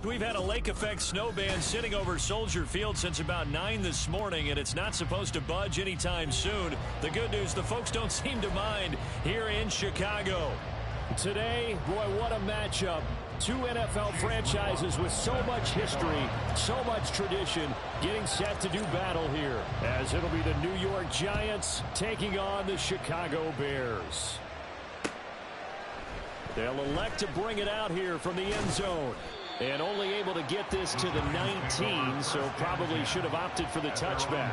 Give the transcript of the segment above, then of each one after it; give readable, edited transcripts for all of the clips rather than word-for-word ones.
We've had a lake effect snow band sitting over Soldier Field since about 9 this morning, and it's not supposed to budge anytime soon. The good news, the folks don't seem to mind here in Chicago. Today, boy, what a matchup. Two NFL franchises with so much history, so much tradition, getting set to do battle here, as it'll be the New York Giants taking on the Chicago Bears. They'll elect to bring it out here from the end zone. And only able to get this to the 19, so probably should have opted for the touchback.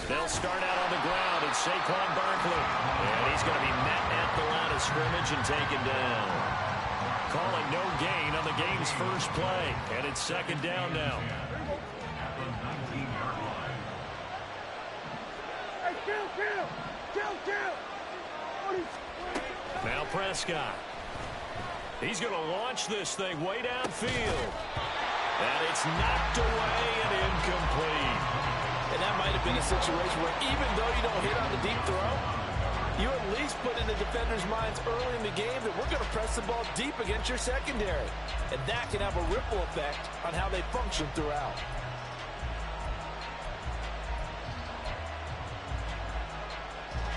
They'll start out on the ground. It's Saquon Barkley. And he's going to be met at the line of scrimmage and taken down. Calling no gain on the game's first play. And it's second down now. Now Prescott. He's going to launch this thing way downfield. And it's knocked away and incomplete. And that might have been a situation where even though you don't hit on the deep throw, you at least put in the defenders' minds early in the game that we're going to press the ball deep against your secondary. And that can have a ripple effect on how they function throughout.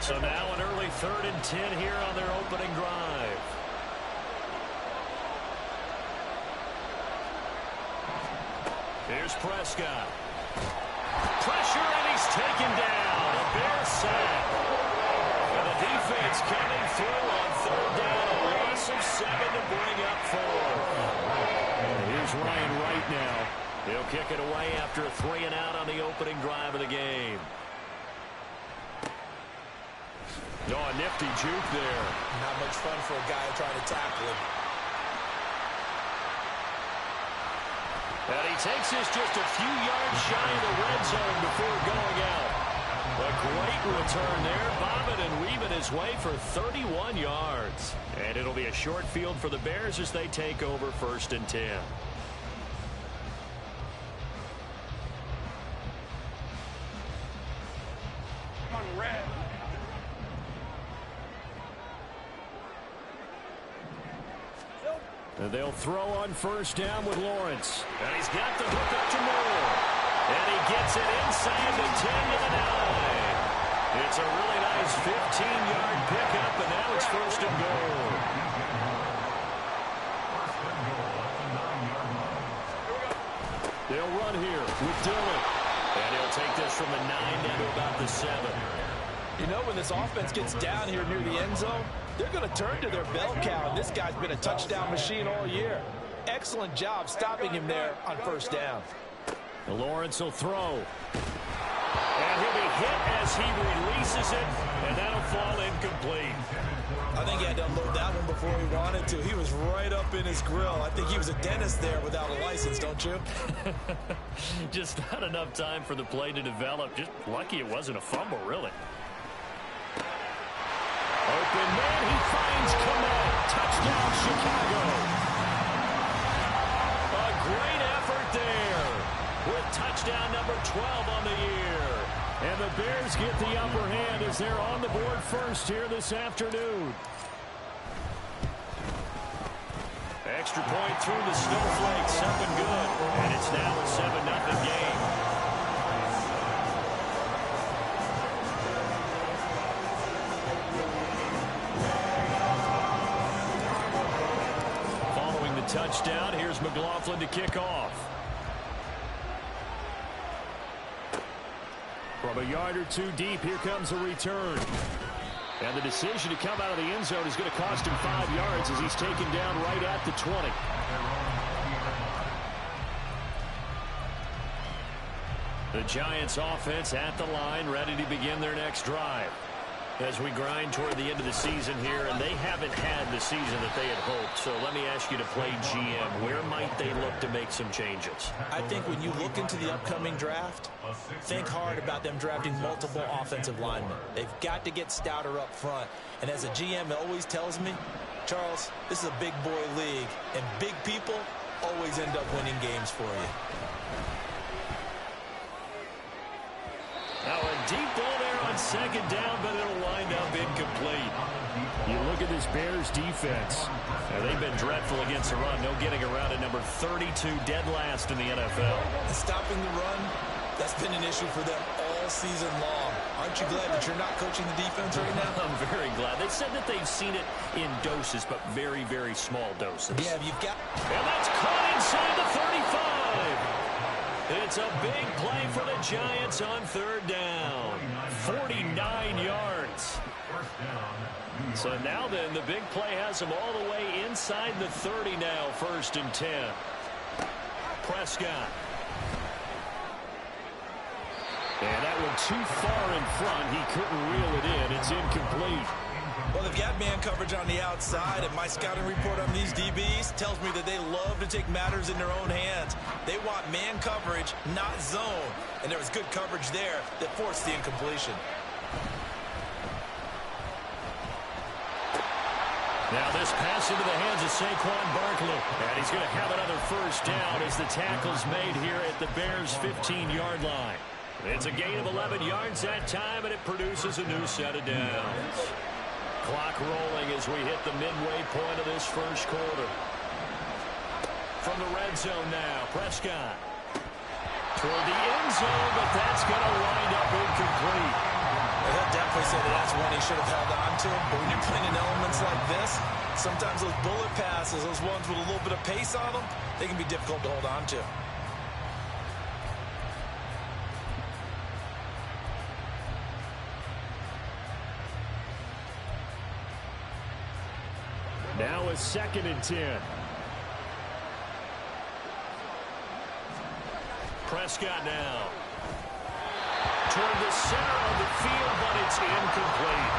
So now an early 3rd and 10 here on their opening drive. Here's Prescott. Pressure, and he's taken down. A Bear sack. And the defense coming through on 3rd down. A loss of 7 to bring up 4. Here's Ryan Wright now. He'll kick it away after a 3 and out on the opening drive of the game. Oh, a nifty juke there. Not much fun for a guy trying to tackle him. And he takes this just a few yards shy of the red zone before going out. A great return there, bobbing and weaving his way for 31 yards. And it'll be a short field for the Bears as they take over 1st and 10. Come on, Red. And they'll throw on 1st down with Lawrence. And he's got the hook up to Moore. And he gets it inside the 10 to the 9. It's a really nice 15-yard pickup, and now it's 1st and goal. They'll run here with Dillon. And he'll take this from the 9 down to about the 7. You know, when this offense gets down here near the end zone, they're going to turn to their bell cow, and this guy's been a touchdown machine all year. Excellent job stopping him there on 1st down. And Lawrence will throw. And he'll be hit as he releases it, and that'll fall incomplete. I think he had to unload that one before he wanted to. He was right up in his grill. I think he was a dentist there without a license, don't you? Just not enough time for the play to develop. Just lucky it wasn't a fumble, really. Open man, he finds Kmet. Touchdown, Chicago. A great effort there with touchdown number 12 on the year. And the Bears get the upper hand as they're on the board first here this afternoon. Extra point through the snowflakes, up and good. And it's now a 7-0 game. Touchdown. Here's McLaughlin to kick off. From a yard or two deep, here comes a return. And the decision to come out of the end zone is going to cost him 5 yards as he's taken down right at the 20. The Giants offense at the line, ready to begin their next drive. As we grind toward the end of the season here, and they haven't had the season that they had hoped. So let me ask you to play GM. Where might they look to make some changes? I think when you look into the upcoming draft, think hard about them drafting multiple offensive linemen. They've got to get stouter up front. And as a GM always tells me, Charles, this is a big boy league, and big people always end up winning games for you. Now a deep ball there on second down, but it'll wind up incomplete. You look at this Bears defense. Now, they've been dreadful against the run. No getting around at number 32, dead last in the NFL. And stopping the run, that's been an issue for them all season long. Aren't you glad that you're not coaching the defense right now? I'm very glad. They said that they've seen it in doses, but very, very small doses. Yeah, you've got... And that's caught inside the 35. It's a big play for the Giants on third down. 49 yards. So now then, the big play has them all the way inside the 30 now, 1st and 10. Prescott. And that one too far in front. He couldn't reel it in. It's incomplete. Well, they've got man coverage on the outside, and my scouting report on these DBs tells me that they love to take matters in their own hands. They want man coverage, not zone. And there was good coverage there that forced the incompletion. Now this pass into the hands of Saquon Barkley. And he's going to have another first down as the tackle's made here at the Bears' 15-yard line. It's a gain of 11 yards that time, and it produces a new set of downs. Clock rolling as we hit the midway point of this first quarter. From the red zone now, Prescott. Toward the end zone, but that's going to wind up incomplete. He'll definitely say that that's one he should have held on to. But when you're playing in elements like this, sometimes those bullet passes, those ones with a little bit of pace on them, they can be difficult to hold on to. Now a 2nd and 10. Prescott now. Toward the center of the field, but it's incomplete.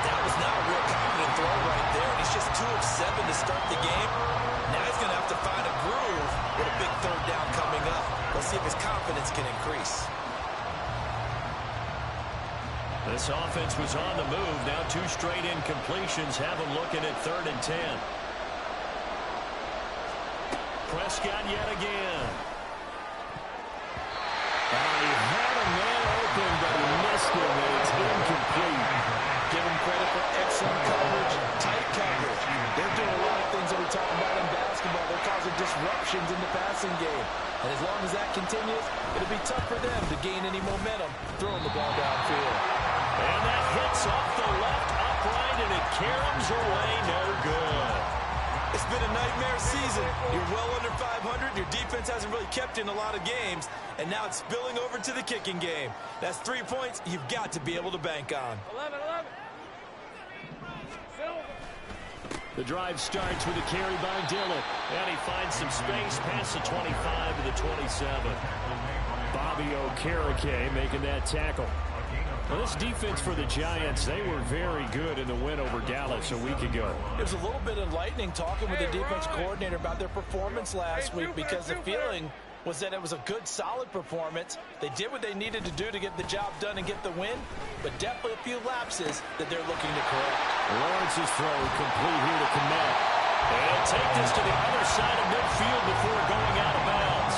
That was not a real confident throw right there, and he's just 2 of 7 to start the game. Now he's going to have to find a groove with a big third down coming up. Let's see if his confidence can increase. This offense was on the move. Now 2 straight incompletions have them looking at 3rd and 10. Prescott yet again. He had a man open, but he missed him, and it's incomplete. Give him credit for excellent coverage, tight coverage. They're doing a lot of things that we talk about in basketball. They're causing disruptions in the passing game. And as long as that continues, it'll be tough for them to gain any momentum throwing the ball downfield. And that hits off the left upright, and it caroms away no good. It's been a nightmare season. You're well under 500. Your defense hasn't really kept in a lot of games. And now it's spilling over to the kicking game. That's 3 points you've got to be able to bank on. 11. The drive starts with a carry by Dillon. And he finds some space past the 25 to the 27. Bobby Okereke making that tackle. Well, this defense for the Giants, they were very good in the win over Dallas a week ago. It was a little bit enlightening talking with the defense coordinator about their performance last week because the feeling was that it was a good, solid performance. They did what they needed to do to get the job done and get the win, but definitely a few lapses that they're looking to correct. Lawrence's throw complete here to Kmet. And take this to the other side of midfield before going out of bounds.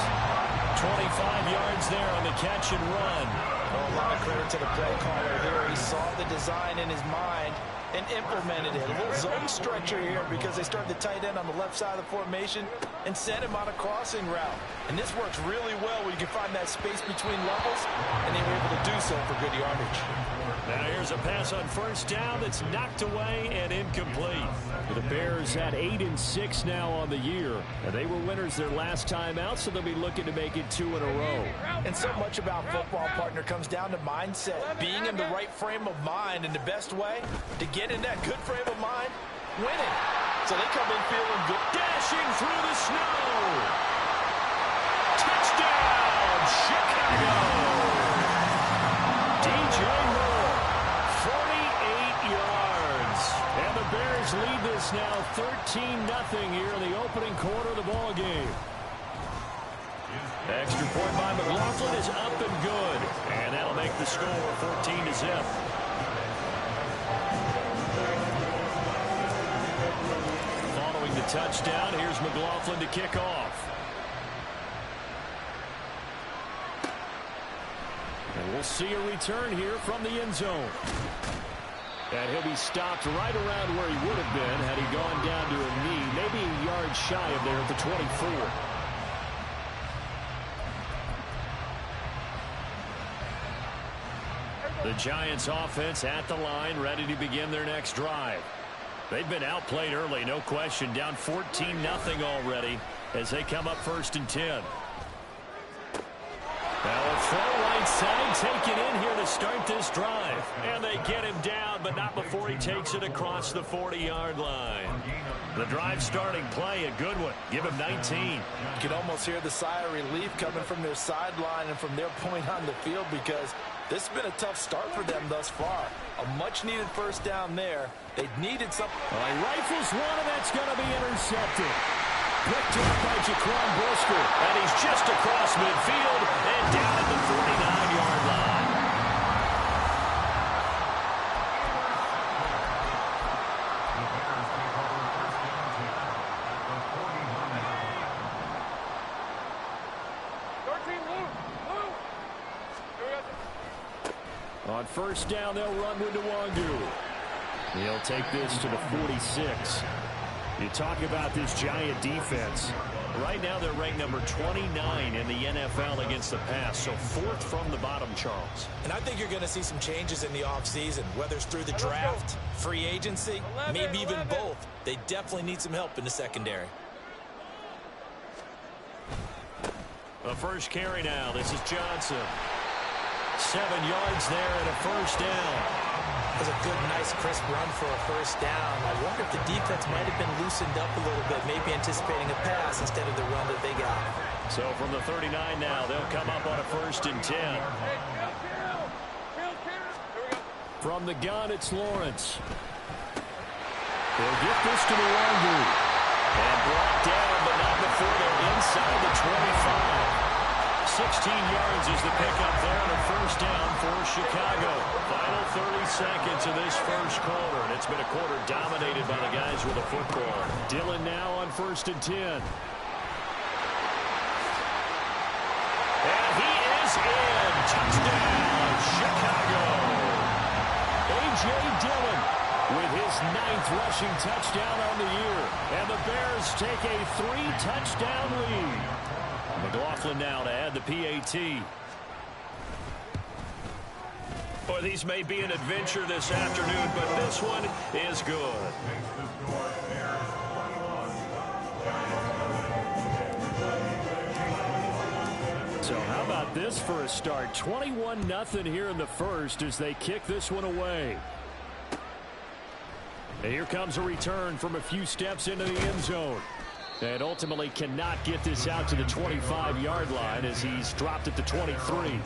25 yards there on the catch and run. Oh, a lot of credit to the play caller here. He saw the design in his mind and implemented it. A little zone stretcher here because they started the tight end on the left side of the formation and sent him on a crossing route. And this works really well when you can find that space between levels, and they were able to do so for good yardage. Now here's a pass on first down that's knocked away and incomplete. The Bears at 8-6 now on the year. And they were winners their last time out, so they'll be looking to make it 2 in a row. And so much about football, partner, comes down to mindset. Being in the right frame of mind, and the best way to get in that good frame of mind, winning. So they come in feeling good. Dashing through the snow. Touchdown, Chicago. DJ Moore, 48 Bears lead this now 13-0 here in the opening quarter of the ball game. Extra point by McLaughlin is up and good. And that'll make the score 14-0. Following the touchdown, here's McLaughlin to kick off. And we'll see a return here from the end zone. And he'll be stopped right around where he would have been had he gone down to a knee, maybe a yard shy of there at the 24. The Giants offense at the line, ready to begin their next drive. They've been outplayed early, no question, down 14-0 already as they come up 1st and 10. Now a throw right side taken in here to start this drive. And they get him down, but not before he takes it across the 40-yard line. The drive starting play, a good one. Give him 19. You can almost hear the sigh of relief coming from their sideline and from their point on the field because this has been a tough start for them thus far. A much-needed first down there. They needed something. Rifles one, and that's going to be intercepted. Picked up by Jaquan Brisker, and he's just across midfield and down at the 49-yard line. On 1st down, they'll run with Nwangu. He'll take this to the 46. You talk about this Giant defense. Right now they're ranked number 29 in the NFL against the pass, so 4th from the bottom, Charles. And I think you're going to see some changes in the offseason, whether it's through the draft, free agency, maybe even both. They definitely need some help in the secondary. The first carry now. This is Johnson. 7 yards there and a 1st down. That was a good, nice, crisp run for a 1st down. I wonder if the defense might have been loosened up a little bit, maybe anticipating a pass instead of the run that they got. So from the 39 now, they'll come up on a 1st and 10. From the gun, it's Lawrence. They'll get this to Nwangu. And brought down, but not before they're inside the 25. 16 yards is the pickup there on a 1st down for Chicago. Final 30 seconds of this 1st quarter, and it's been a quarter dominated by the guys with the football. Dillon now on 1st and 10. And he is in. Touchdown, Chicago. A.J. Dillon with his 9th rushing touchdown on the year. And the Bears take a 3-touchdown lead. McLaughlin now to add the PAT. Boy, these may be an adventure this afternoon, but this one is good. So how about this for a start? 21-0 here in the 1st as they kick this one away. And here comes a return from a few steps into the end zone. And ultimately cannot get this out to the 25-yard line as he's dropped at the 23.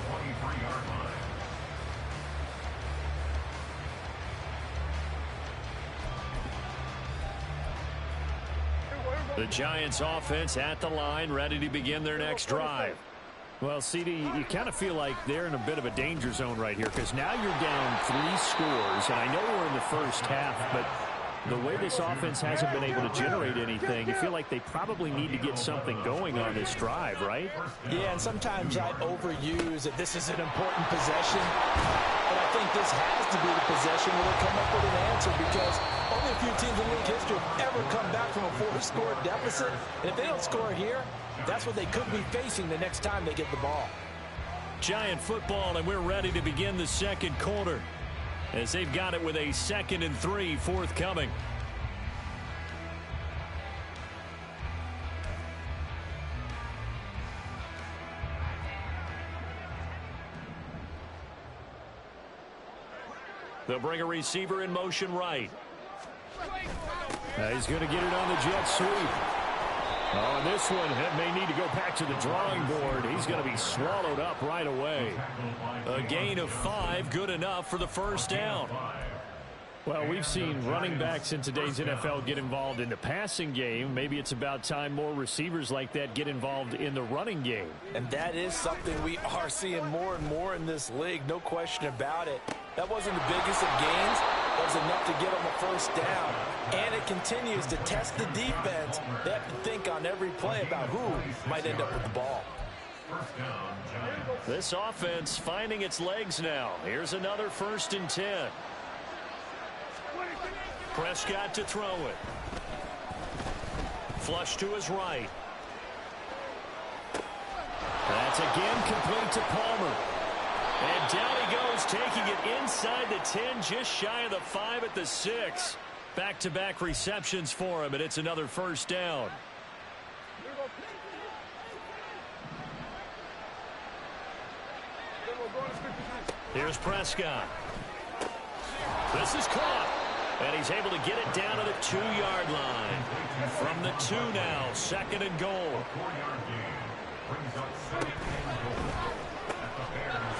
The Giants offense at the line, ready to begin their next drive. Well, CD, you kind of feel like they're in a bit of a danger zone right here because now you're down 3 scores. And I know we're in the 1st half, but the way this offense hasn't been able to generate anything, you feel like they probably need to get something going on this drive, right? Yeah, and sometimes I overuse that this is an important possession. But I think this has to be the possession where they come up with an answer because only a few teams in league history have ever come back from a 4-score deficit. And if they don't score here, that's what they could be facing the next time they get the ball. Giant football, and we're ready to begin the 2nd quarter as they've got it with a 2nd and 3 forthcoming. They'll bring a receiver in motion right. He's going to get it on the jet sweep. Oh, and this one may need to go back to the drawing board. He's going to be swallowed up right away. A gain of 5, good enough for the 1st down. Well, we've seen running backs in today's NFL get involved in the passing game. Maybe it's about time more receivers like that get involved in the running game. And that is something we are seeing more and more in this league, no question about it. That wasn't the biggest of gains. That was enough to get them a first down. And it continues to test the defense. They have to think on every play about who might end up with the ball. This offense finding its legs now. Here's another 1st and 10. Prescott to throw it. Flush to his right. That's again complete to Palmer. And down he goes, taking it inside the 10, just shy of the 5 at the 6. Back-to-back receptions for him, and it's another 1st down. Here's Prescott. This is caught. And he's able to get it down to the 2-yard line. From the 2 now, 2nd and goal.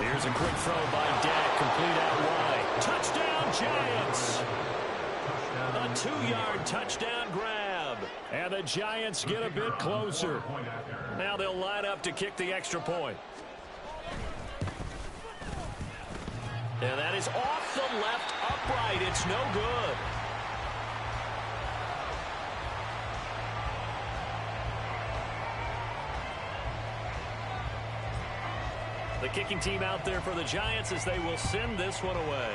Here's a quick throw by Dak, complete out wide. Touchdown, Giants! A 2-yard touchdown grab. And the Giants get a bit closer. Now they'll line up to kick the extra point. And that is off the left upright. It's no good. The kicking team out there for the Giants as they will send this one away.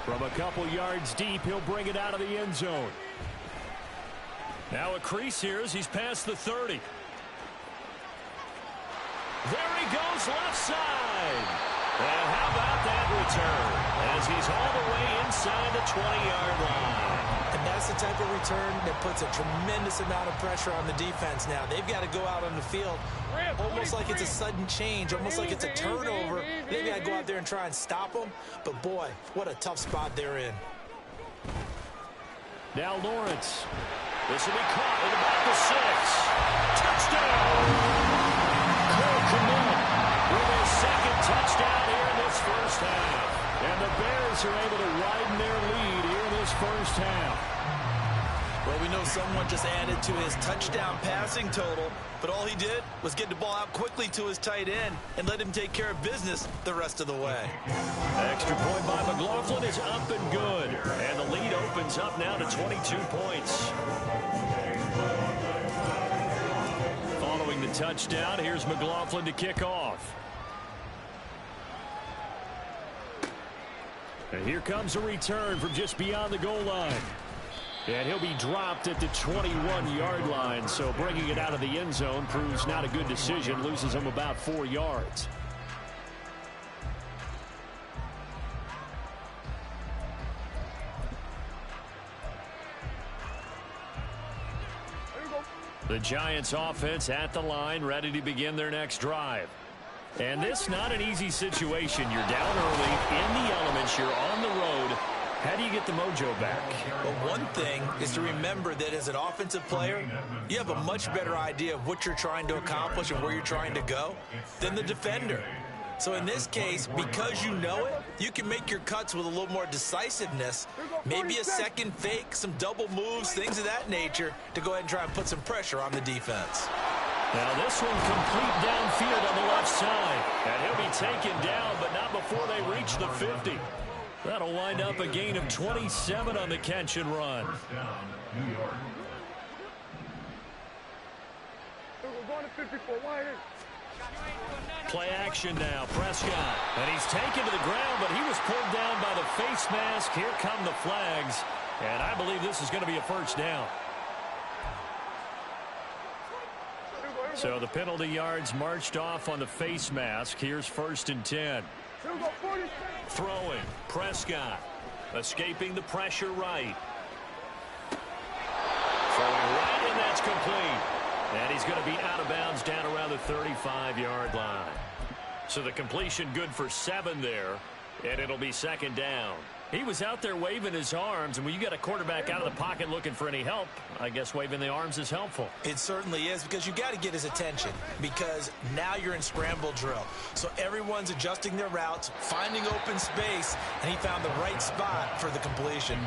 From a couple yards deep, he'll bring it out of the end zone. Now a crease here as he's past the 30. There he goes left side. And how about that return? As he's all the way inside the 20-yard line. And that's the type of return that puts a tremendous amount of pressure on the defense now. They've got to go out on the field almost like it's a sudden change, almost like it's a turnover. They've got to go out there and try and stop them. But, boy, what a tough spot they're in. Now Lawrence. This will be caught at about the 6. Touchdown! With his 2nd touchdown here in this 1st half. And the Bears are able to widen their lead here in this 1st half. Well, we know someone just added to his touchdown passing total, but all he did was get the ball out quickly to his tight end and let him take care of business the rest of the way. Extra point by McLaughlin is up and good. And the lead opens up now to 22 points. Following the touchdown, here's McLaughlin to kick off. And here comes a return from just beyond the goal line. And he'll be dropped at the 21-yard line, so bringing it out of the end zone proves not a good decision, loses him about 4 yards. The Giants offense at the line, ready to begin their next drive. And this not an easy situation. You're down early, in the elements, you're on the road. How do you get the mojo back? Well, one thing is to remember that as an offensive player, you have a much better idea of what you're trying to accomplish and where you're trying to go than the defender. So in this case, because you know it, you can make your cuts with a little more decisiveness, maybe a second fake, some double moves, things of that nature, to go ahead and try and put some pressure on the defense. Now this one complete downfield on the left side. And he'll be taken down, but not before they reach the 50. That'll wind up a gain of 27 on the catch and run. Play action now, Prescott. And he's taken to the ground, but he was pulled down by the face mask. Here come the flags. And I believe this is going to be a first down. So the penalty yards marched off on the face mask. Here's 1st and 10. Throwing, Prescott. Escaping the pressure right. Throwing right, and that's complete. And he's going to be out of bounds down around the 35-yard line. So the completion good for 7 there, and it'll be 2nd down. He was out there waving his arms, and when you got a quarterback out of the pocket looking for any help, I guess waving the arms is helpful. It certainly is, because you got to get his attention, because now you're in scramble drill. So everyone's adjusting their routes, finding open space, and he found the right spot for the completion.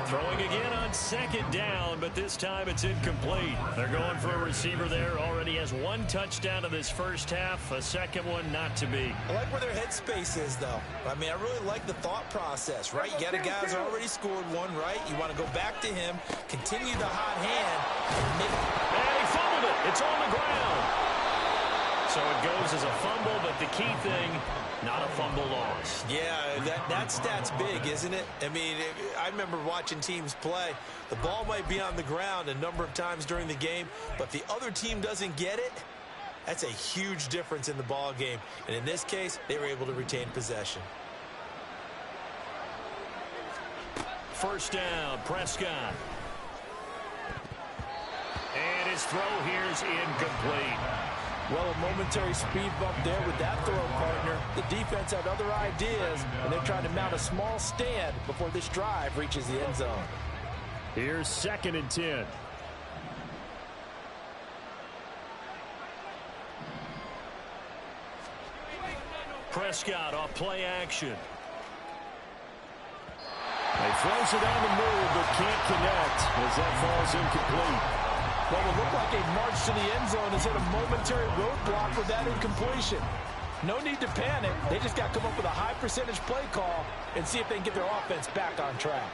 Throwing again on second down, but this time it's incomplete. They're going for a receiver there. Already has one touchdown in this first half, a second one not to be. I like where their headspace is, though. I mean, I really like the thought process, right? You got a guy who's already scored one, right? You want to go back to him, continue the hot hand, and he fumbled it. It's on the ground. So it goes as a fumble, but the key thing, not a fumble loss. Yeah, that stat's big, isn't it? I mean, I remember watching teams play. The ball might be on the ground a number of times during the game, but if the other team doesn't get it, that's a huge difference in the ball game. And in this case, they were able to retain possession. First down, Prescott. And his throw here is incomplete. Well, a momentary speed bump there with that throw, partner. The defense had other ideas, and they're trying to mount a small stand before this drive reaches the end zone. Here's 2nd and 10. Prescott off play action. He throws it on the move, but can't connect as that falls incomplete. Well, it looked like a march to the end zone has hit a momentary roadblock with that incompletion. No need to panic. They just got to come up with a high percentage play call and see if they can get their offense back on track.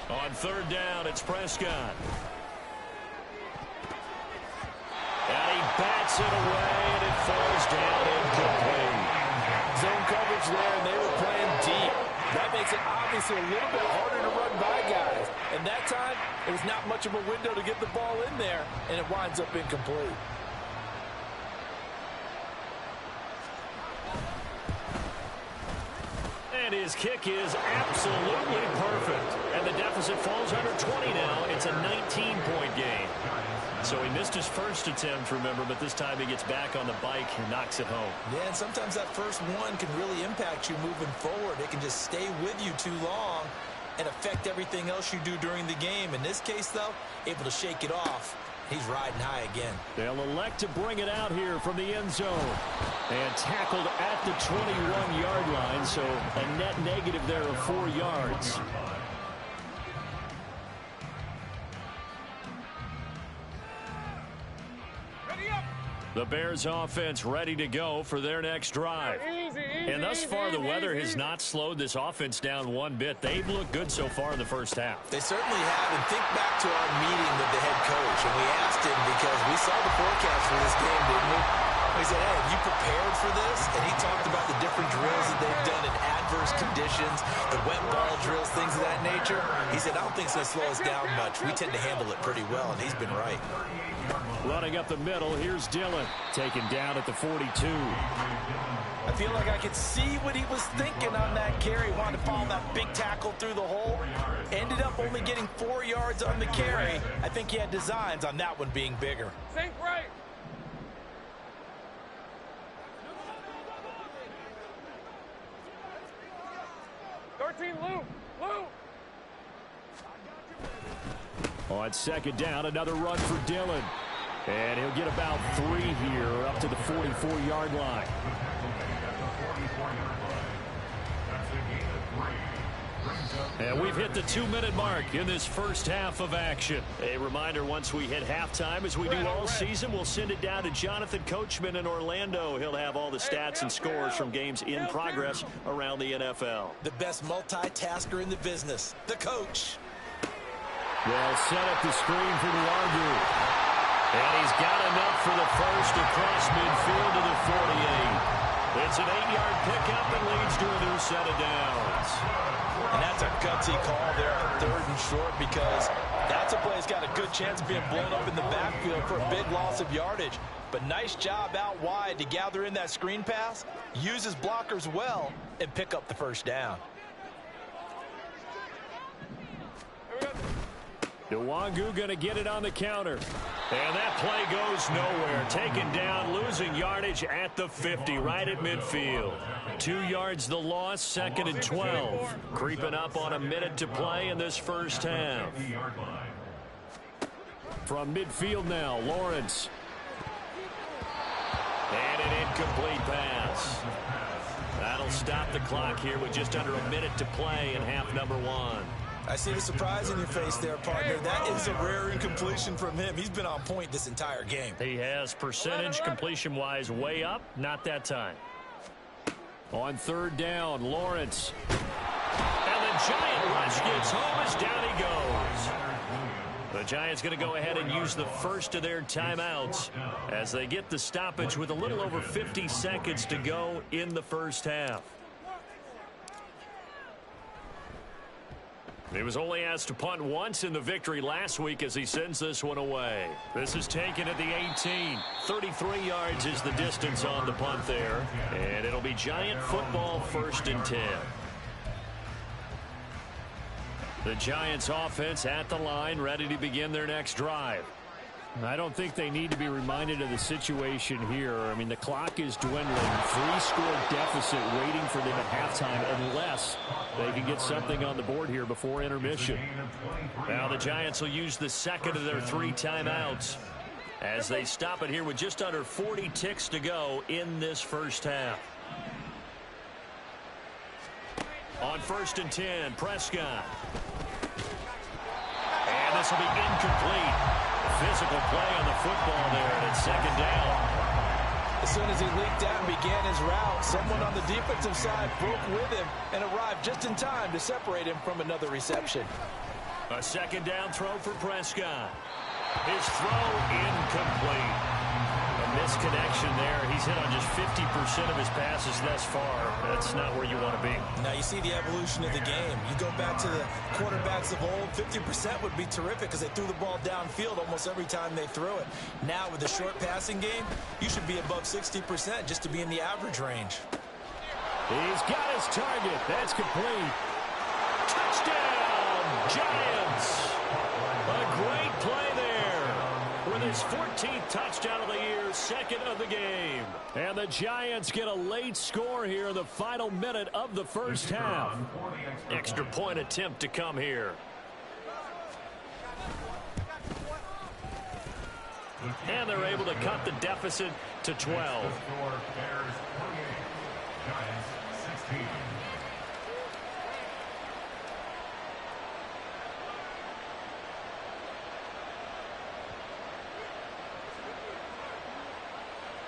On 3rd down, it's Prescott. And he bats it away, and it falls down incomplete. Zone coverage there, and they were playing deep. That makes it obviously a little bit harder to run by guys. And that time, it was not much of a window to get the ball in there, and it winds up incomplete. And his kick is absolutely perfect. And the deficit falls under 20 now. It's a 19-point game. So he missed his first attempt, remember, but this time he gets back on the bike and knocks it home. Yeah, and sometimes that first one can really impact you moving forward. It can just stay with you too long and affect everything else you do during the game. In this case, though, able to shake it off. He's riding high again. They'll elect to bring it out here from the end zone. And tackled at the 21-yard line, so a net negative there of 4 yards. The Bears offense ready to go for their next drive. And thus far, the weather has not slowed this offense down one bit. They've looked good so far in the first half. They certainly have. And think back to our meeting with the head coach. And we asked him, because we saw the forecast for this game, didn't we? We said, hey, have you prepared for this? And he talked about the different drills that they've done in adverse conditions, the wet ball drills, things of that nature. He said, I don't think it's going to slow us down much. We tend to handle it pretty well, and he's been right. Running up the middle, here's Dillon. Taken down at the 42. I feel like I could see what he was thinking on that carry. Wanted to follow that big tackle through the hole. Ended up only getting 4 yards on the carry. I think he had designs on that one being bigger. Think right. Loop. On 2nd down, another run for Dillon. And he'll get about 3 here up to the 44-yard line. And we've hit the 2-minute mark in this first half of action. A reminder, once we hit halftime, as we do all season, we'll send it down to Jonathan Coachman in Orlando. He'll have all the stats and scores from games in progress around the NFL. The best multitasker in the business, the coach. They'll set up the screen for Luagu. And he's got enough for the first across midfield to the 48. It's an 8-yard pickup and leads to a new set of downs. And that's a gutsy call there on 3rd and short, because that's a play that's got a good chance of being blown up in the backfield for a big loss of yardage. But nice job out wide to gather in that screen pass, use his blockers well, and pick up the first down. Nwangu going to get it on the counter. And that play goes nowhere. Taken down, losing yardage at the 50, right at midfield. 2 yards the loss, 2nd and 12. Creeping up on a minute to play in this first half. From midfield now, Lawrence. And an incomplete pass. That'll stop the clock here with just under a minute to play in half number 1. I see the surprise in your face there, partner. That is a rare incompletion from him. He's been on point this entire game. He has percentage completion-wise way up. Not that time. On 3rd down, Lawrence. And the Giant rush gets home as down he goes. The Giants going to go ahead and use the first of their timeouts as they get the stoppage with a little over 50 seconds to go in the first half. He was only asked to punt once in the victory last week as he sends this one away. This is taken at the 18. 33 yards is the distance on the punt there. And it'll be Giant football, 1st and 10. The Giants offense at the line, ready to begin their next drive. I don't think they need to be reminded of the situation here. I mean, the clock is dwindling. 3-score deficit waiting for them at halftime unless they can get something on the board here before intermission. Now the Giants will use the 2nd of their 3 timeouts as they stop it here with just under 40 ticks to go in this first half. On 1st and 10, Prescott. And this will be incomplete. Physical play on the football there, and it's 2nd down. As soon as he leaked out and began his route, someone on the defensive side broke with him and arrived just in time to separate him from another reception. A 2nd down throw for Prescott. His throw incomplete. A misconnection there. He's hit on just 50% of his passes thus far. That's not where you want to be. Now you see the evolution of the game. You go back to the quarterbacks of old, 50% would be terrific because they threw the ball downfield almost every time they threw it. Now with the short passing game, you should be above 60% just to be in the average range. He's got his target. That's complete. Touchdown, Giants. A great play there with his 14th touchdown of the year, 2nd of the game. And the Giants get a late score here in the final minute of the first half. Extra point attempt to come here. And they're able to cut the deficit to 12.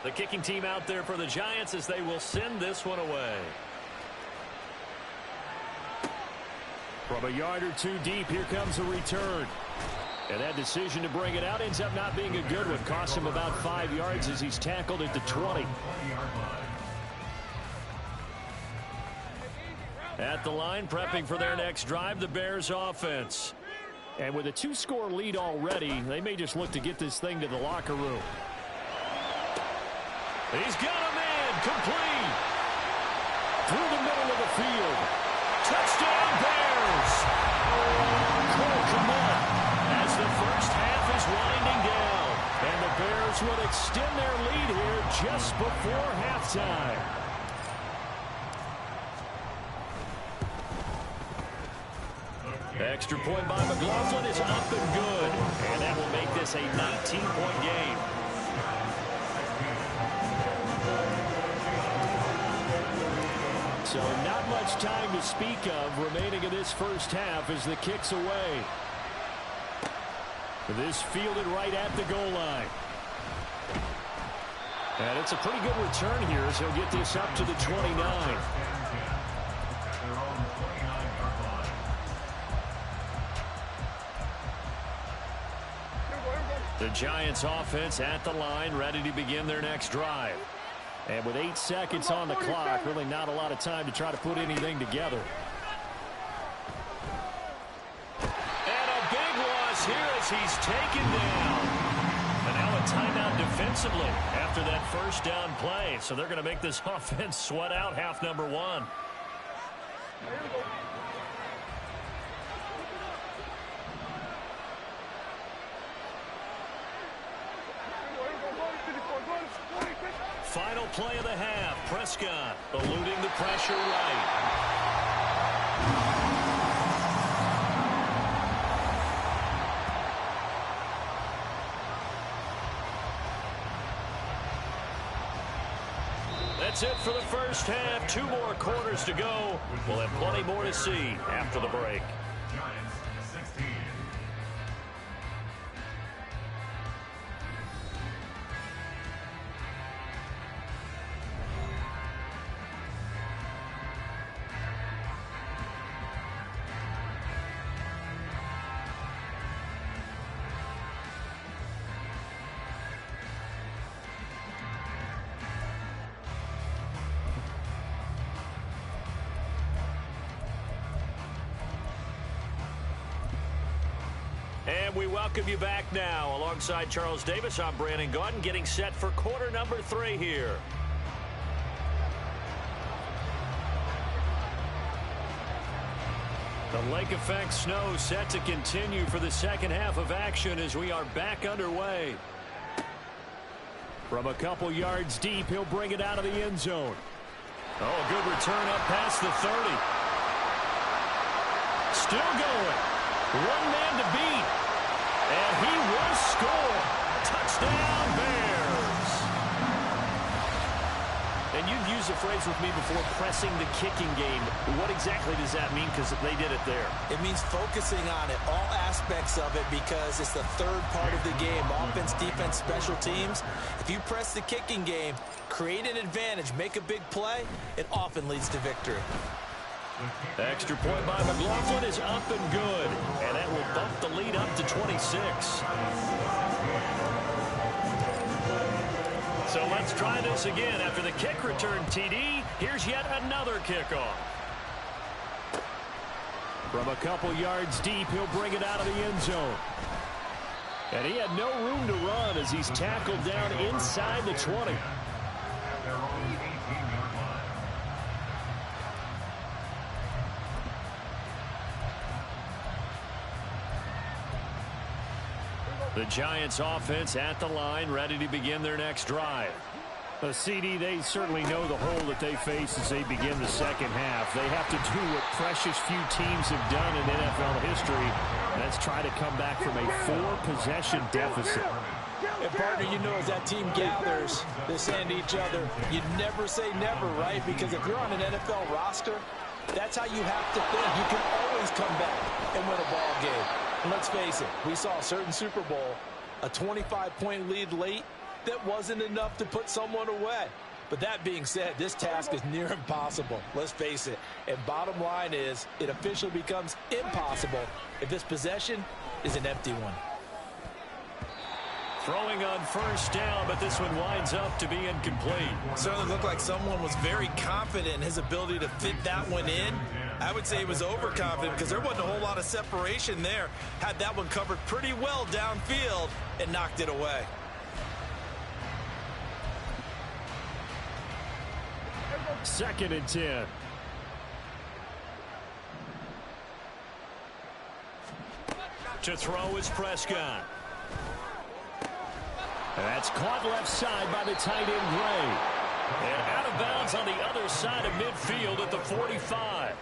The kicking team out there for the Giants as they will send this one away. From a yard or 2 deep, here comes a return. And that decision to bring it out ends up not being a good one. Costs him about 5 yards as he's tackled at the 20. At the line, prepping for their next drive, the Bears offense. And with a 2-score lead already, they may just look to get this thing to the locker room. He's got a man, complete. Through the middle of the field. Touchdown, Bears. Cole Kmet as the first half is winding down. And the Bears will extend their lead here just before halftime. Extra point by McLaughlin is up and good. And that will make this a 19-point game. So not much time to speak of remaining in this first half as the kick's away. This fielded right at the goal line. And it's a pretty good return here as he'll get this up to the 29. The Giants offense at the line, ready to begin their next drive. And with 8 seconds on the clock, really not a lot of time to try to put anything together. And a big loss here as he's taken down. And now a timeout defensively after that first down play. So they're going to make this offense sweat out half number 1. Final play of the half. Prescott eluding the pressure right. That's it for the first half. 2 more quarters to go. We'll have plenty more to see after the break. Giants 16. And we welcome you back now. Alongside Charles Davis, I'm Brandon Gaudin, getting set for quarter number 3 here. The lake effect snow set to continue for the second half of action as we are back underway. From a couple yards deep, he'll bring it out of the end zone. Oh, a good return up past the 30. Still going. One man to beat. And he will score. Touchdown, Bears. And you've used the phrase with me before, pressing the kicking game. What exactly does that mean? Because they did it there. It means focusing on it, all aspects of it, because it's the third part of the game. Offense, defense, special teams. If you press the kicking game, create an advantage, make a big play, it often leads to victory. Extra point by McLaughlin is up and good. And that will bump the lead up to 26. So let's try this again. After the kick return TD, here's yet another kickoff. From a couple yards deep, he'll bring it out of the end zone. And he had no room to run as he's tackled down inside the 20. The Giants offense at the line, ready to begin their next drive. The CD, they certainly know the hole that they face as they begin the second half. They have to do what precious few teams have done in NFL history. That's try to come back from a 4-possession deficit. And partner, you know, as that team gathers, they send each other. You never say never, right? Because if you're on an NFL roster, that's how you have to think. You can always come back and win a ball game. And let's face it, we saw a certain Super Bowl, a 25-point lead late, that wasn't enough to put someone away. But that being said, this task is near impossible. Let's face it. And bottom line is, it officially becomes impossible if this possession is an empty one. Throwing on first down, but this one winds up to be incomplete. Certainly looked like someone was very confident in his ability to fit that one in. I would say he was overconfident because there wasn't a whole lot of separation there. Had that one covered pretty well downfield and knocked it away. Second and 10. To throw is Prescott. That's caught left side by the tight end, Gray. And out of bounds on the other side of midfield at the 45.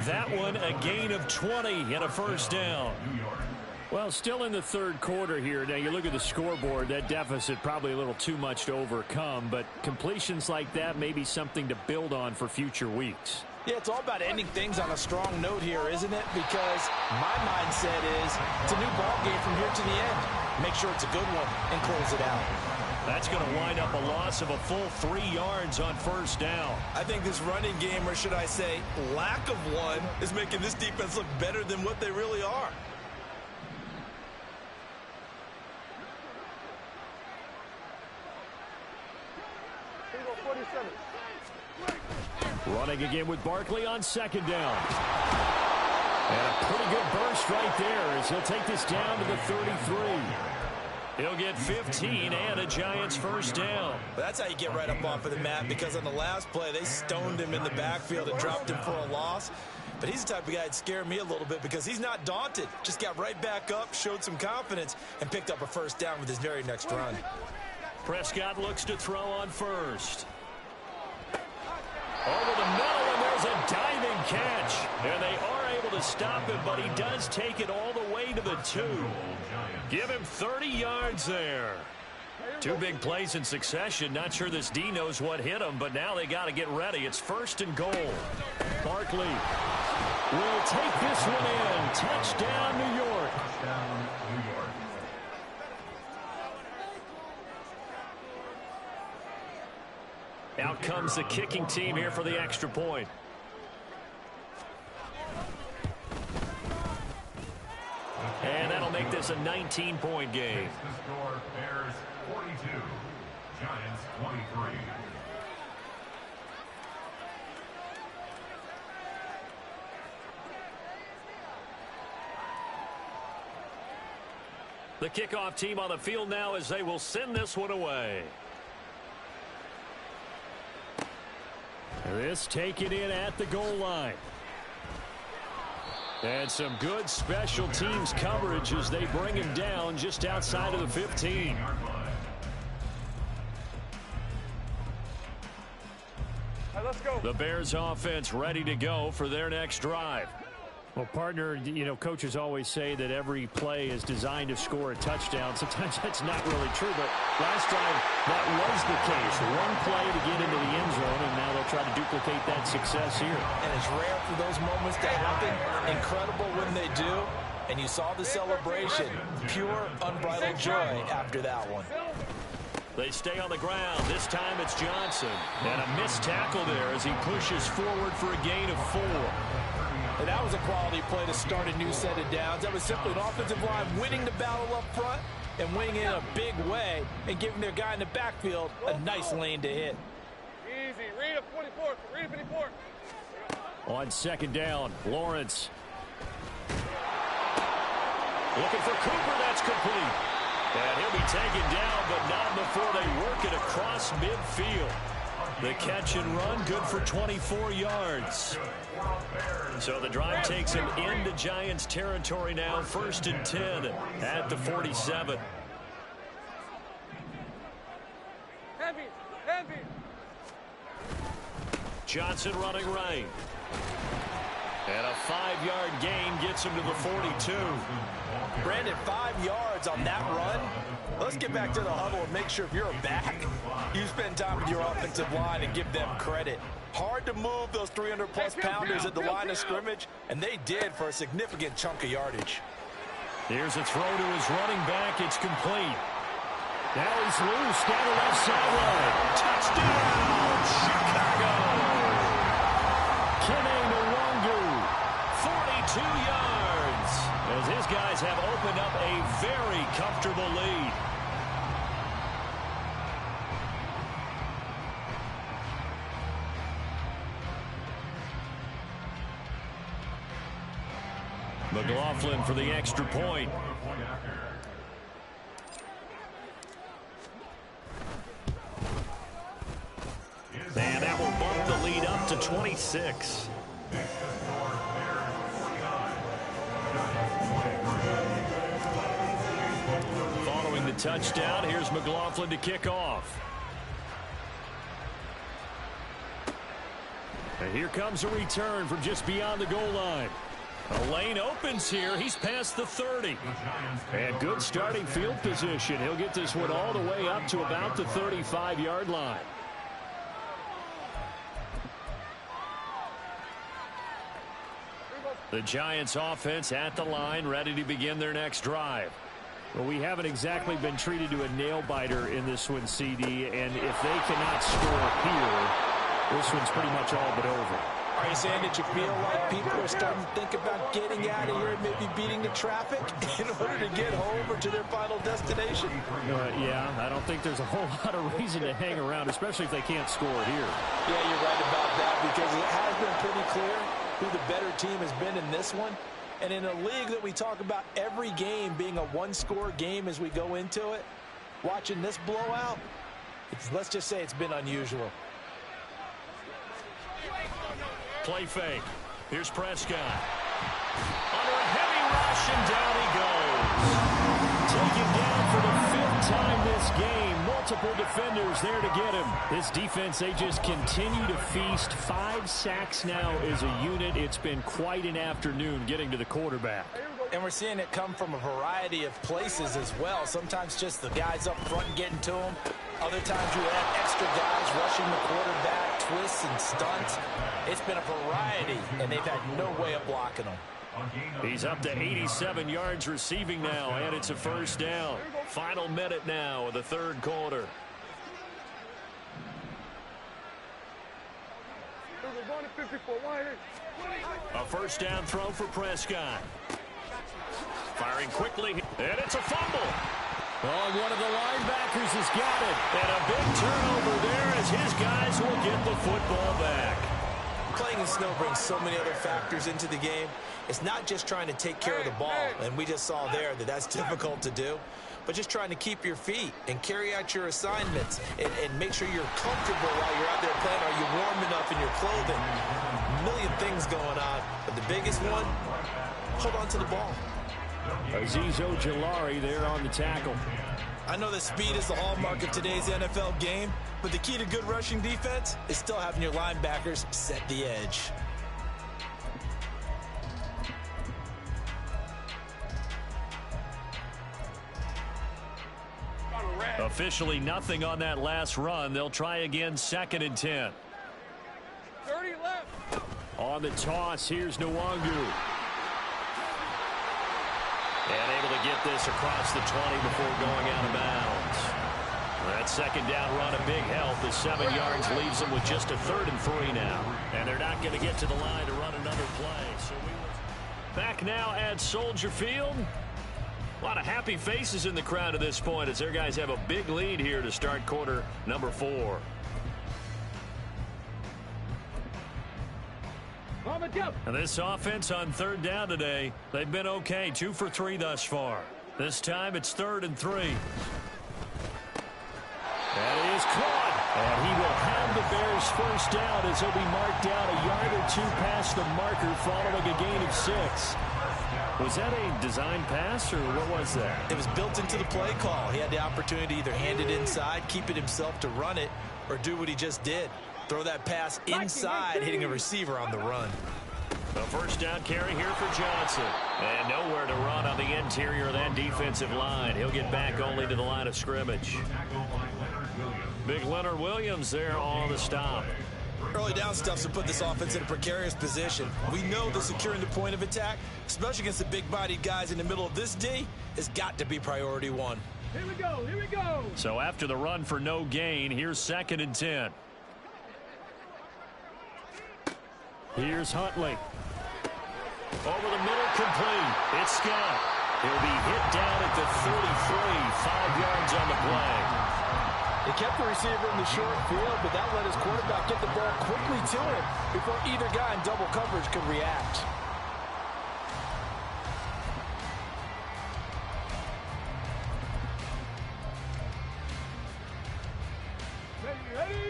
That one a gain of 20 and a first down. Well, still in the third quarter here. Now, you look at the scoreboard, that deficit probably a little too much to overcome, but completions like that may be something to build on for future weeks. Yeah, it's all about ending things on a strong note here, isn't it? Because my mindset is it's a new ball game from here to the end. Make sure it's a good one and close it out. That's going to wind up a loss of a full 3 yards on first down. I think this running game, or should I say lack of one, is making this defense look better than what they really are. Running again with Barkley on second down. And a pretty good burst right there as he'll take this down to the 33. He'll get 15 and a Giants first down. That's how you get right up off of the mat, because on the last play, they stoned him in the backfield and dropped him for a loss. But he's the type of guy that scared me a little bit because he's not daunted. Just got right back up, showed some confidence, and picked up a first down with his very next run. Prescott looks to throw on first. Over the middle, and there's a diving catch. And they are able to stop him, but he does take it all the way to the 2. Give him 30 yards there. 2 big plays in succession. Not sure this D knows what hit him, but now they got to get ready. It's 1st and goal. Barkley will take this one in. Touchdown, New York. Touchdown, New York. Out comes the kicking team here for the extra point. And that'll make this a 19-point game. The score, Bears 42, Giants 23. The kickoff team on the field now as they will send this one away. This taken in at the goal line. And some good special teams coverage as they bring him down just outside of the 15. Let's go. The Bears offense ready to go for their next drive. Well, partner, you know, coaches always say that every play is designed to score a touchdown. Sometimes that's not really true, but last drive that was the case. One play to get into the end zone, and now they'll try to duplicate that success here. And it's rare for those moments to happen. Incredible when they do. And you saw the celebration. Pure, unbridled joy after that one. They stay on the ground. This time it's Johnson. And a missed tackle there as he pushes forward for a gain of 4. And that was a quality play to start a new set of downs. That was simply an offensive line winning the battle up front and winning in a big way and giving their guy in the backfield a nice lane to hit. Easy. Read a 24. Read a 24. On 2nd down, Lawrence. Looking for Cooper. That's complete. And he'll be taken down, but not before they work it across midfield. The catch and run, good for 24 yards. So the drive takes him into Giants territory now, 1st and 10 at the 47. Heavy. Heavy. Johnson running right. And a 5-yard gain gets him to the 42. Brandon, 5 yards on that run. Let's get back to the huddle and make sure if you're a back, you spend time with your offensive line and give them credit. Hard to move those 300-plus pounders at the line of scrimmage, and they did for a significant chunk of yardage. Here's a throw to his running back. It's complete. Now he's loose down the left sideline. Touchdown, Chicago! Kene Nwangu, 42 yards as his guys have opened up a very comfortable lead. McLaughlin for the extra point. And that will bump the lead up to 26. Following the touchdown, here's McLaughlin to kick off. and here comes a return from just beyond the goal line. A lane opens here. He's past the 30. And good starting field position. He'll get this one all the way up to about the 35-yard line. The Giants offense at the line, ready to begin their next drive. Well, we haven't exactly been treated to a nail-biter in this one, CD, and if they cannot score here, this one's pretty much all but over. Are you saying that you feel like people are starting to think about getting out of here and maybe beating the traffic in order to get home or to their final destination? Yeah, I don't think there's a whole lot of reason to hang around, especially if they can't score here. Yeah, you're right about that, because it has been pretty clear who the better team has been in this one. And in a league that we talk about every game being a one-score game as we go into it, watching this blowout, let's just say it's been unusual. Play fake. Here's Prescott. Under a heavy rush, and down he goes. taken down for the 5th time this game. Multiple defenders there to get him. This defense, they just continue to feast. 5 sacks now as a unit. It's been quite an afternoon getting to the quarterback. And we're seeing it come from a variety of places as well. Sometimes just the guys up front getting to him. Other times you have extra guys rushing the quarterback, twists and stunts. It's been a variety, and they've had no way of blocking them. He's up to 87 yards receiving now, and it's a first down. Final minute now of the 3rd quarter. A first down throw for Prescott. Firing quickly, and it's a fumble. Oh, one of the linebackers has got it. And a big turnover there as his guys will get the football back. Playing in snow brings so many other factors into the game. It's not just trying to take care of the ball, and we just saw there that that's difficult to do, but just trying to keep your feet and carry out your assignments and make sure you're comfortable while you're out there playing. Are you warm enough in your clothing? A million things going on, but the biggest one, hold on to the ball. Azeez Ojulari there on the tackle. I know that speed is the hallmark of today's NFL game, but the key to good rushing defense is still having your linebackers set the edge. Officially nothing on that last run. They'll try again, 2nd and 10. 30 left. On the toss, here's Nwangu. And able to get this across the 20 before going out of bounds. That 2nd down run, a big help. The 7 yards leaves them with just a 3rd and 3 now. And they're not going to get to the line to run another play. So back now at Soldier Field. A lot of happy faces in the crowd at this point as their guys have a big lead here to start quarter number 4. And this offense on 3rd down today, they've been okay. 2 for 3 thus far. This time it's 3rd and 3. That is caught. And he will have the Bears first down as he'll be marked down a yard or 2 past the marker following a gain of 6. Was that a design pass, or what was that? It was built into the play call. He had the opportunity to either hand it inside, keep it himself to run it, or do what he just did. Throw that pass inside, hitting a receiver on the run. A first down carry here for Johnson. And nowhere to run on the interior of that defensive line. He'll get back only to the line of scrimmage. Big Leonard Williams there on the stop. Early down stuff's to put this offense in a precarious position. We know that securing the point of attack, especially against the big-bodied guys in the middle of this D, has got to be priority 1. Here we go, here we go. So after the run for no gain, here's 2nd and 10. Here's Huntley. Over the middle, complete. It's Scott. He'll be hit down at the 33, 5 yards on the play. He kept the receiver in the short field, but that let his quarterback get the ball quickly to him before either guy in double coverage could react.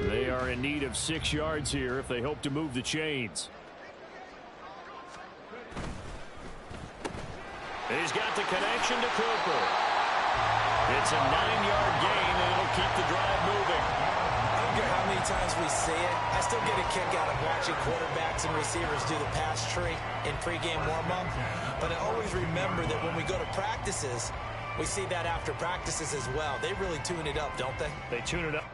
They are in need of 6 yards here if they hope to move the chains. He's got the connection to Cooper. It's a 9-yard gain, and it'll keep the drive moving. I don't care how many times we see it. I still get a kick out of watching quarterbacks and receivers do the pass tree in pregame warm-up. But I always remember that when we go to practices, we see that after practices as well. They really tune it up, don't they? They tune it up.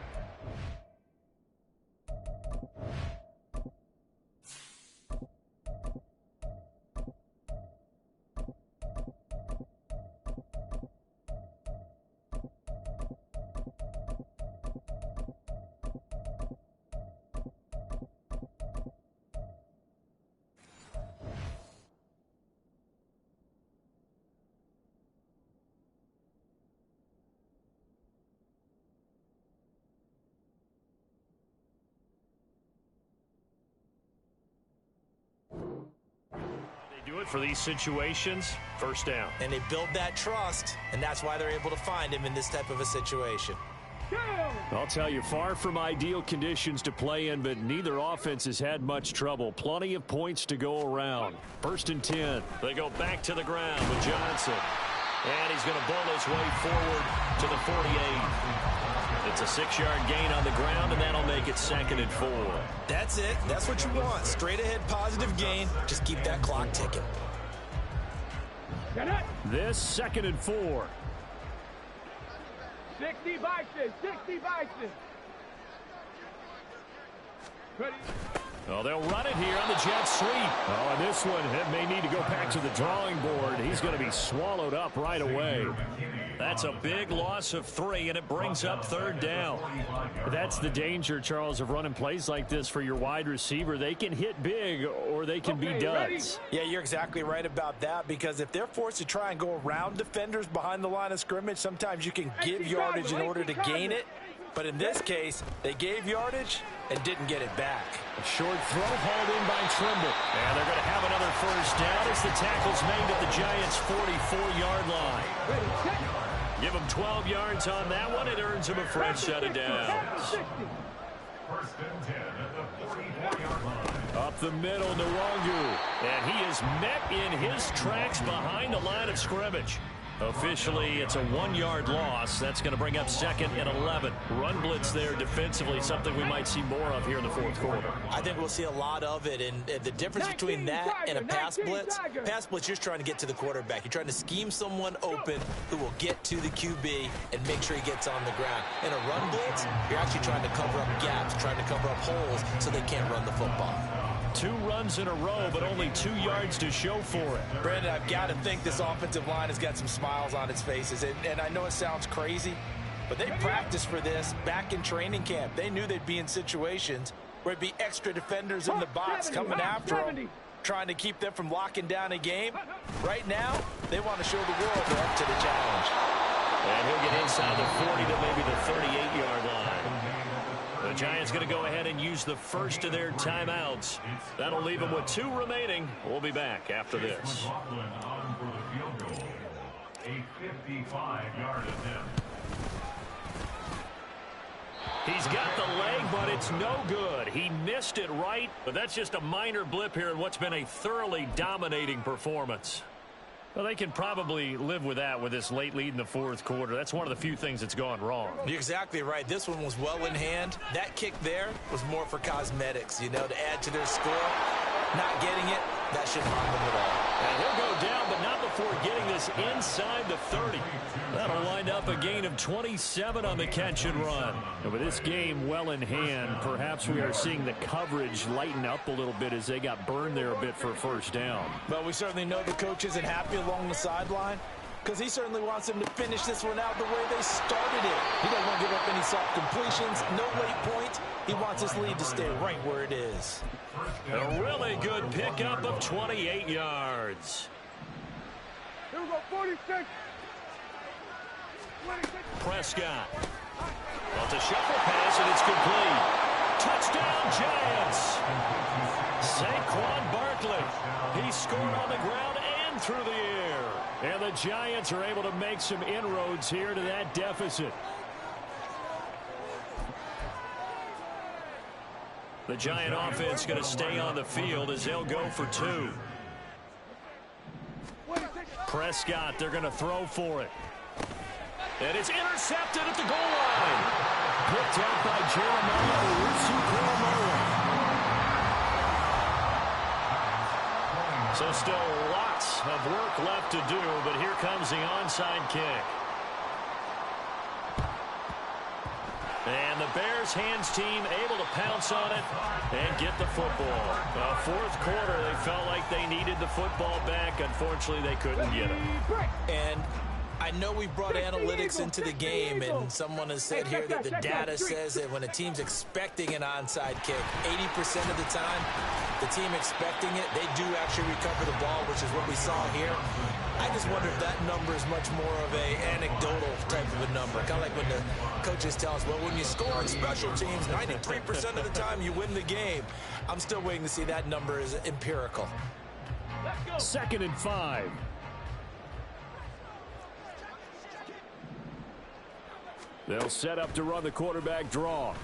Do it for these situations. First down. And they build that trust, and that's why they're able to find him in this type of a situation. I'll tell you, far from ideal conditions to play in, but neither offense has had much trouble. Plenty of points to go around. 1st and 10. They go back to the ground with Johnson. And he's going to bowl his way forward to the 48. It's a 6-yard gain on the ground, and that'll make it 2nd and 4. That's it. That's what you want. Straight ahead positive gain. Just keep that clock ticking. This 2nd and 4. 60 Bison, 60 Bison. Ready. Oh, they'll run it here on the jet sweep. Oh, and this one may need to go back to the drawing board. He's going to be swallowed up right away. That's a big loss of 3, and it brings up 3rd down. That's the danger, Charles, of running plays like this for your wide receiver. They can hit big or they can be duds. Yeah, you're exactly right about that, because if they're forced to try and go around defenders behind the line of scrimmage, sometimes you can give yardage in order to gain it. But in this case, they gave yardage and didn't get it back. A short throw hauled in by Trimble. And they're going to have another 1st down as the tackle's made at the Giants' 44-yard line. Give them 12 yards on that one. It earns them a fresh set of downs. 1st and 10 at the 44-yard line. Up the middle, Nwangu. And he is met in his tracks behind the line of scrimmage. Officially, it's a 1-yard loss. That's going to bring up 2nd and 11. Run blitz there defensively, something we might see more of here in the 4th quarter. I think we'll see a lot of it, and the difference between that and a pass blitz, you're just trying to get to the quarterback. You're trying to scheme someone open who will get to the QB and make sure he gets on the ground. In a run blitz, you're actually trying to cover up gaps, trying to cover up holes so they can't run the football. 2 runs in a row, but only 2 yards to show for it. Brandon, I've got to think this offensive line has got some smiles on its faces. And I know it sounds crazy, but they practiced for this back in training camp. They knew they'd be in situations where it'd be extra defenders in the box coming after them, trying to keep them from locking down a game. Right now, they want to show the world they're up to the challenge. And he'll get inside the 40 to maybe the 38-yard line. The Giants going to go ahead and use the first of their timeouts. That'll leave them with 2 remaining. We'll be back after this. McLaughlin on for the field goal. A 55-yard attempt. He's got the leg, but it's no good. He missed it right, but that's just a minor blip here in what's been a thoroughly dominating performance. Well, they can probably live with that with this late lead in the 4th quarter. That's one of the few things that's gone wrong. You're exactly right. This one was well in hand. That kick there was more for cosmetics, you know, to add to their score. Not getting it, that shouldn't harm them at all. And he'll go down, but not before getting this inside the 30. That'll wind up a gain of 27 on the catch and run. And with this game well in hand, perhaps we are seeing the coverage lighten up a little bit as they got burned there a bit for a 1st down. But we certainly know the coach isn't happy along the sideline, because he certainly wants them to finish this one out the way they started it. He doesn't want to give up any soft completions, no late points. He wants his lead to stay right where it is. A really good pickup of 28 yards. Here we go, 46. Prescott. Well, it's a shuffle pass, and it's complete. Touchdown, Giants. Saquon Barkley. He scored on the ground and through the air. And the Giants are able to make some inroads here to that deficit. The Giant offense going to stay on the field as they'll go for 2. Prescott, they're going to throw for it. And it's intercepted at the goal line. Picked up by Jeremiah Owusu-Koramoah. So still lots of work left to do, but here comes the onside kick. And the Bears hands team able to pounce on it and get the football. 4th quarter, they felt like they needed the football back. Unfortunately, they couldn't get it. And I know we brought analytics into the game, and someone has said here that the data says that when a team's expecting an onside kick, 80% of the time, the team expecting it, they do actually recover the ball, which is what we saw here. I just wonder if that number is much more of a anecdotal type of a number. Kind of like when the coaches tell us, well, when you score on special teams, 93% of the time you win the game. I'm still waiting to see that number is empirical. 2nd and 5. They'll set up to run the quarterback draw.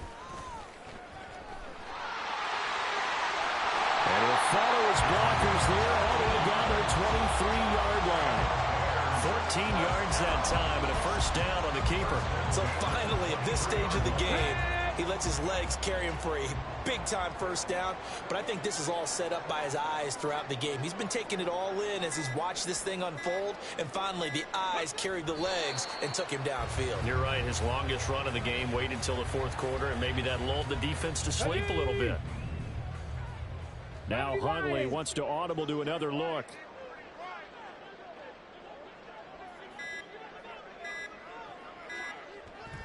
And he'll follow his blockers there all the way down to the 23-yard line. 14 yards that time and a first down on the keeper. So finally, at this stage of the game, he lets his legs carry him for a big-time first down. But I think this is all set up by his eyes throughout the game. He's been taking it all in as he's watched this thing unfold. And finally, the eyes carried the legs and took him downfield. You're right. His longest run of the game waited until the fourth quarter, and maybe that lulled the defense to sleep a little bit. Now Huntley wants to audible to another look.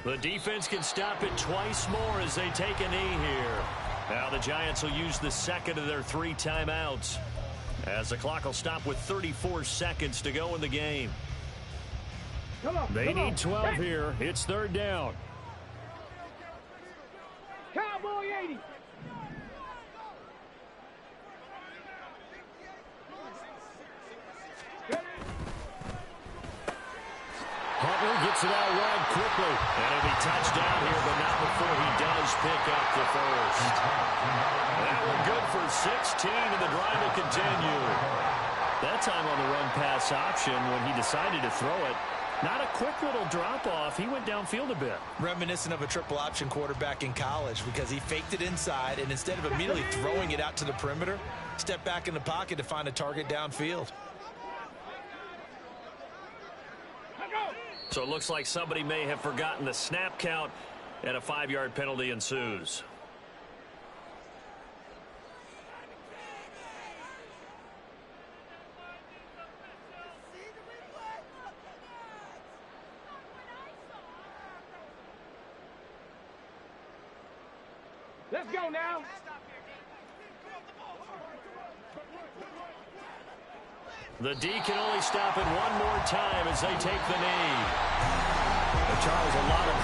The defense can stop it twice more as they take a knee here. Now the Giants will use the second of their 3 timeouts, as the clock will stop with 34 seconds to go in the game. They need 12 here. It's third down. Cowboy 80. Hunter gets it out wide quickly. And it'll be touchdown here, but not before he does pick up the first. That one good for 16, and the drive will continue. That time on the run-pass option when he decided to throw it. Not a quick little drop-off. He went downfield a bit. Reminiscent of a triple-option quarterback in college because he faked it inside, and instead of immediately throwing it out to the perimeter, stepped back in the pocket to find a target downfield. So it looks like somebody may have forgotten the snap count, and a 5-yard penalty ensues. Let's go now. The D can only stop it one more time as they take the knee. But Charles, a lot of